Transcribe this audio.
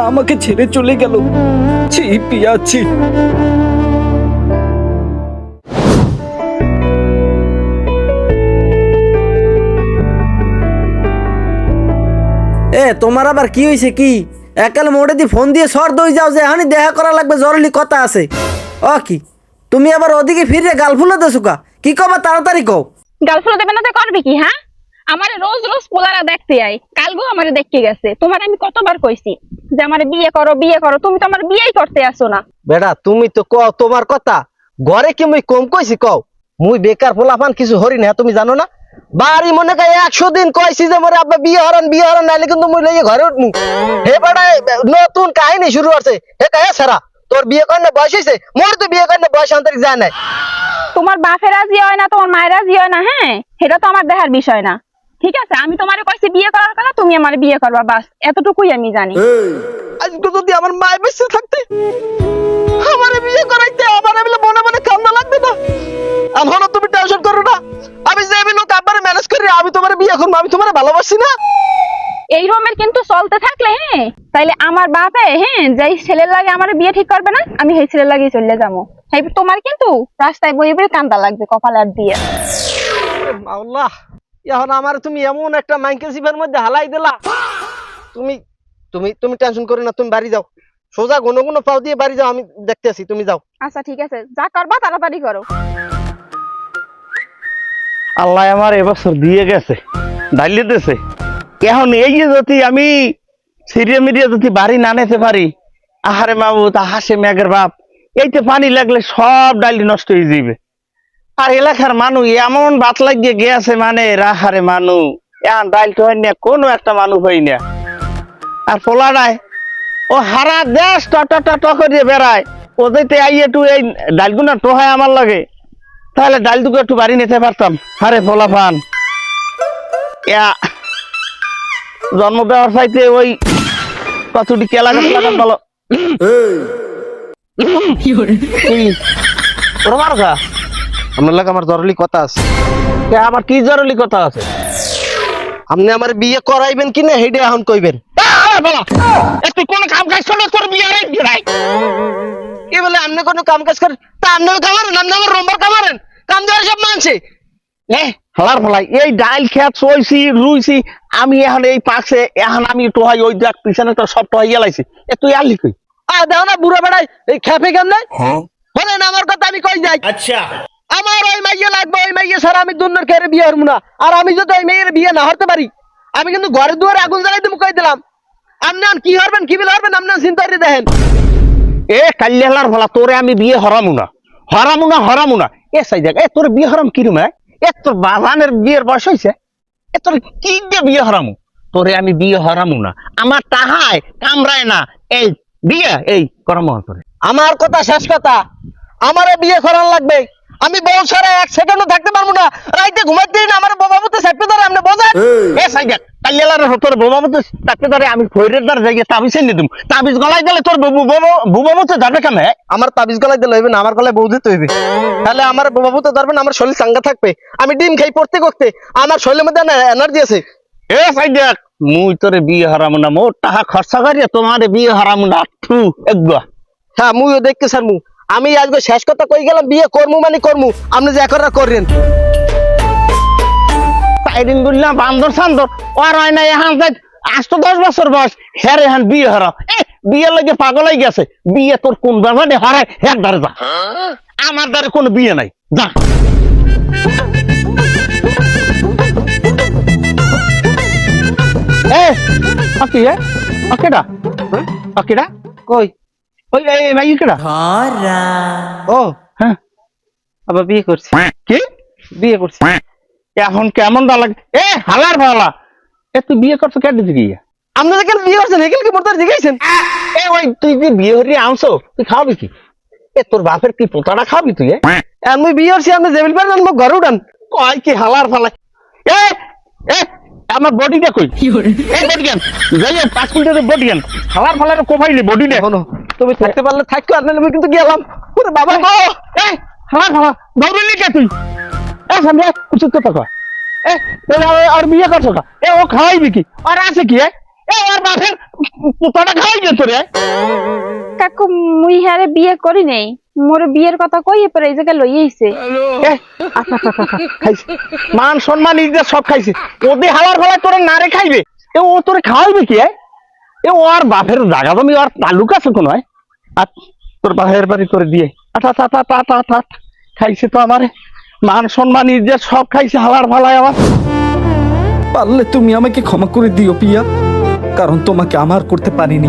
আমাকে ছেড়ে চলে গেল। ছি পিয়া ছি। তোমার আবার কি হয়েছে? কি একাল মোড়ে দি ফোন দিয়ে সর দই যাও যে হানি দেখা করা লাগবে, জরুরি কথা আছে। কি তুমি আবার ওদিকে ফিরে গাল ফুলে দেছো কা? কি কবা তাড়াতাড়ি কও। গার্লফ্রেন্ড দেবে না তো করবে কি? হ্যাঁ, আমারে রোজ রোজ পোলারা দেখতে আই, কালগো আমারে দেখতে গেছে। তোমার আমি কতবার কইছি যে আমারে বিয়ে করো বিয়ে করো, তুমি তো আমার বিয়েই করতে আসো না। বেটা তুমি তো কও তোমার কথা, ঘরে কি মুই কম কইছি? কও মুই বেকার পোলাপান কিছু হরি না, তুমি জানো না? বাড়ি মনে কয় 100 দিন কইছি যে মোরে আব্বা বিয়ে হরান নাইলে কিন্তু মুই লইয়ে ঘরে উঠমু। হে বেটা নতুন কাহিনী শুরু হচ্ছে। হে কাহে সারা তোর বিয়ে করার বয়স হইছে? মোর তো বিয়ে করার বয়স আন্তরিক যায় না। তোমার বাপের রাজি হয় না, তোমার মায়ের রাজি হয় না, হ্যাঁ সেটা তো আমার দেখার বিষয় না। ঠিক আছে, আমি তোমারে কইছি বিয়ে করার কথা, তুমি আমার বিয়ে করবা, বাস এতটুকুই আমি জানি। আজকে যদি আমার মায়ের বেঁচে থাকতে আমারে বিয়ে করাইতে, আমার বলে মনে মনে কান্না লাগবে না? আমার তুমি টেনশন করো না, আমি যে লোক আব্বারে ম্যানেজ করি, আমি তোমার বিয়ে করবো, আমি তোমার ভালোবাসি না। এই রকমের কিন্তু চলতে থাকলে হ্যাঁ, তাইলে আমার বাপে হ্যাঁ যেই ছেলের লাগে আমার বিয়ে ঠিক করবে না, আমি সেই ছেলের লাগেই চলে যাবো। তোমার কিন্তু রাস্তায় বই বই কান্দা লাগবে কপালার দিয়ে। আল্লাহ, এখন আমার তুমি এমন একটা মাইকেল সিফের মধ্যে হালাই দিলা। তুমি তুমি তুমি টেনশন করো না, তুমি বাড়ি যাও, সোজা ঘন ঘন পাও দিয়ে বাড়ি যাও, আমি দেখতে আসি, তুমি যাও। আচ্ছা ঠিক আছে, যা করবা তাড়াতাড়ি করো। আল্লাহ আমার এবছর দিয়ে গেছে, ডালিয়ে দিয়েছে। এখন এই যে যদি আমি সিরিয়া মিরিয়া যদি বাড়ি না নিতে পারি, আহারে মাবুত হাসে মেঘের বাপ, এইতে পানি লাগলে সব ডালি নষ্ট হয়ে যাবে। আর এলাকার মানুষ এমন বাত লাগিয়ে গেছে, মানে রাহারে মানুষ এখন ডাইল তো হয় না, কোনো একটা মানুষ হয় না। আর পোলাটায় ও হারা দেশ ট করিয়ে বেড়ায়, ও যেতে আই একটু এই ডালগুনা টোহায় আমার লাগে, তাহলে ডাল দুটো একটু বাড়ি নিতে পারতাম। আরে পোলাপান জন্ম দেওয়ার চাইতে ওই কতটি কেলা গাছ লাগান ভালো। আপনার লাগে আমার জরুরি কথা আছে। আমার কি জরুরি কথা আছে? আপনি আমার বিয়ে করাইবেন কি না হেডে এখন কইবেন। তুই কোন কাম কাজ করলে তোর বিয়ে নাই? কি বলে আপনি কোন কাম কাজ করেন? তা আপনিও কামারেন, আপনি আমার রম্বার কামারেন, কাম দেওয়ার সব মানছে। হালার ফলাই এই ডাইল খেত চইছি রুইছি, আমি এখন এই পাশে এখন আমি টোহাই ওই দেখ পিছনে তো সব টোহাই গেলাইছি। তুই আনলি কই? দেখো না বুড়া বেড়াই এই খেপে কেমন বলেন আমার কথা, আমি কই যাই। আচ্ছা আমার ওই মাইয়া লাগবে, ওই মাইয়া ছাড়া আমি দুনিয়ার খেয়ে বিয়ে হরবো না। আর আমি যদি ওই মেয়ের বিয়ে না হতে পারি, আমি কিন্তু ঘরে দুয়ারে আগুন জ্বালাই তুমি কই দিলাম। আপনি কি হরবেন কি বিল হরবেন আপনি চিন্তা করে দেখেন। কাল্লি হালার ফলা তোরে আমি বিয়ে হরামু না, হরামু না, হরামু না। সাই দেখ তোর বিয়ে হরাম কিরম? তোর বাগানের বিয়ের বয়স হয়েছে, তোর কি দিয়ে বিয়ে হরামু? তোরে আমি বিয়ে হরামু না, আমার তাহাই কামড়ায় না এই বিয়ে এই করামু তোরে। আমার কথা শেষ কথা, আমার বিয়ে করার লাগবে। আমি বউ ছাড়া এক সেকেন্ডও থাকতে পারবো না, রাইতে ঘুমাইতে না। আমার বাবা মতো চাপতে ধরে আপনি বোঝেন। সাই দেখ কাল্লি হালার তোর বোবা মতো চাপতে ধরে আমি খৈরের দ্বার যাই তাবিজ এনে দিম, তাবিজ গলাই দিলে তোর বুবা মতো যাবে কেন? আমার তাবিজ গলায় দিলে হইবে না, আমার গলায় বউ দিতে হইবে। তাহলে আমার বাবু তো ধরবেন, আমার শরীর চাঙ্গা থাকবে। আমি ডিম খাই পড়তে করতে, আমার শরীরের মধ্যে এনার্জি আছে। সাই দেখ মুই তোরে বিয়ে হারামু না, মোর টাকা খরচা করিয়া তোমার বিয়ে হারামু না। হ্যাঁ মুইও দেখতে স্যার আমি আজকে শেষ কথা কই গেলাম, বিয়ে করমু মানে করমু, আপনি যে এখন করেন। তাইদিন বললাম বান্দর সান্দর আর হয় না, এখন যাই আজ তো 10 বছর বয়স, হ্যাঁ রে হ্যাঁ বিয়ে হারা বিয়ে লাগে পাগল হয়ে গেছে। বিয়ে তোর কোন ব্যাপারে হারায় হ্যাঁ দ্বারে যা, আমার দ্বারে কোনো বিয়ে নাই, যা। কই ও হ্যাঁ আবার বিয়ে করছি। কি বিয়ে করছি? এখন কেমন লাগে হালার ভালা? তুই বিয়ে করছো কেটে দিকে? আপনারা কেন বিয়ে করছেন? এগুলো কি মোর জিজ্ঞাসেন? ওই তুই যে বিয়ে হরি আনছো, তুই খাওয়াবি কি? তোর বাপের কি পোতাটা খাবি তুই? আমি বিয়ে করছি, আপনি জেবিল পারেন ঘরে উঠান। কয় কি হালার ফালা? আমার বডিটা কই? বডি গান যাই 5 মিনিটের বডি গান হালার ফালার কোপাইলে বডি নে। তুমি থাকতে পারলে থাকতো, আর নাহলে আমি কিন্তু গেলাম। ওরে বাবা হালার ফালা দৌড়লি কে তুই? সামনে উচিত কথা কয়। আর বিয়ে করছো কা? ও খাওয়াইবি কি? আর আছে কি? এ ওর বাপের পুতাটা খাই যেত রে। কাকু মুই হারে বিয়ে করি নেই, মোর বিয়ের কথা কইয়ে পরে এই জায়গায় লই আইছে। এ, আচ্ছা আচ্ছা আচ্ছা, খাইছে মান সম্মান ইজ্জত সব খাইছে, ওদের হালার ফলায় তোরে নারে খাইবে, এ ও তোরে খাওয়াইবে কি? এ ওর বাপের জায়গা জমি ওর তালুক আছে কোন হয়? আর তোর বাপের বাড়ি করে দিয়ে আচ্ছা আচ্ছা আচ্ছা আচ্ছা আচ্ছা, খাইছে তো আমারে মান সম্মান ইজ্জত সব খাইছে হালার ফালায় আমার। পারলে তুমি আমাকে ক্ষমা করে দিও পিয়া, কারণ তোমাকে আমার করতে পারিনি।